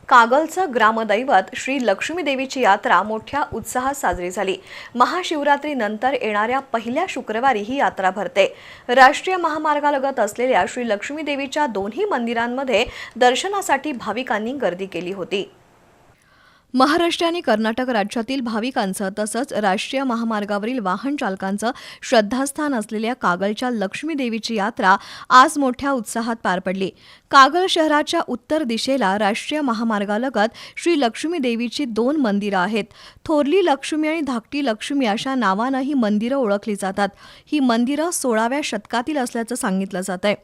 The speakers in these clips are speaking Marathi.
कागलचं ग्रामदैवत श्री लक्ष्मी देवीची यात्रा मोठ्या उत्साहात साजरी झाली। महाशिवरात्रीनंतर येणाऱ्या पहिल्या शुक्रवारी ही यात्रा भरते। राष्ट्रीय महामार्गालगत असलेल्या श्री लक्ष्मी देवीच्या दोन्ही मंदिरांमध्ये दर्शनासाठी भाविकांनी गर्दी केली होती। महाराष्ट्र आणि कर्नाटक राज्यातील भाविकांचं तसंच राष्ट्रीय महामार्गावरील वाहन चालकांचं श्रद्धास्थान असलेल्या कागलच्या लक्ष्मी देवीची यात्रा आज मोठ्या उत्साहात पार पडली। कागल शहराच्या उत्तर दिशेला राष्ट्रीय महामार्गालगत श्री लक्ष्मी देवीची दोन मंदिरं आहेत। थोरली लक्ष्मी आणि धाकटी लक्ष्मी अशा नावानं ही मंदिरं ओळखली जातात। ही मंदिरं 16व्या शतकातील असल्याचं सांगितलं जातंय।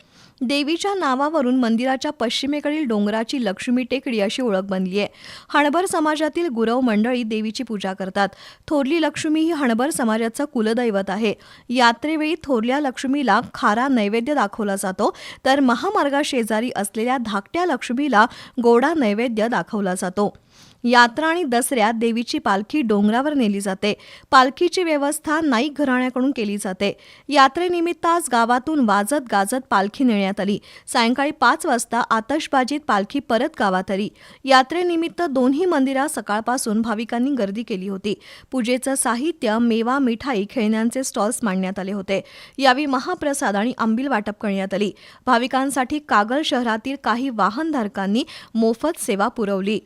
देवीच्या नावावरून मंदिराच्या पश्चिमेकडील डोंगराची लक्ष्मी टेकडी अशी ओळख बनली आहे। हणबर समाजातील गुरव मंडळी देवीची पूजा करतात। थोरली लक्ष्मी ही हणबर समाजाचं कुलदैवत आहे। यात्रेवेळी थोरल्या लक्ष्मीला खारा नैवेद्य दाखवला जातो, तर महामार्गाशेजारी असलेल्या धाकट्या लक्ष्मीला गोडा नैवेद्य दाखवला जातो। यात्रा आणि दसऱ्यात देवीची पालखी डोंगरावर नेली जाते। पालखीची व्यवस्था नाईक घराण्याकडून केली जाते। यात्रेनिमित्त आज गावातून वाजत गाजत पालखी नेण्यात आली। सायंकाळी 5 वाजता आतषबाजीत पालखी परत गावात आली। यात्रेनिमित्त दोन्ही मंदिरात सकाळपासून भाविकांनी गर्दी केली होती। पूजेचं साहित्य, मेवा, मिठाई, खेळण्यांचे स्टॉल्स मांडण्यात आले होते। यावेळी महाप्रसाद आणि आंबील वाटप करण्यात आली। भाविकांसाठी कागल शहरातील काही वाहनधारकांनी मोफत सेवा पुरवली।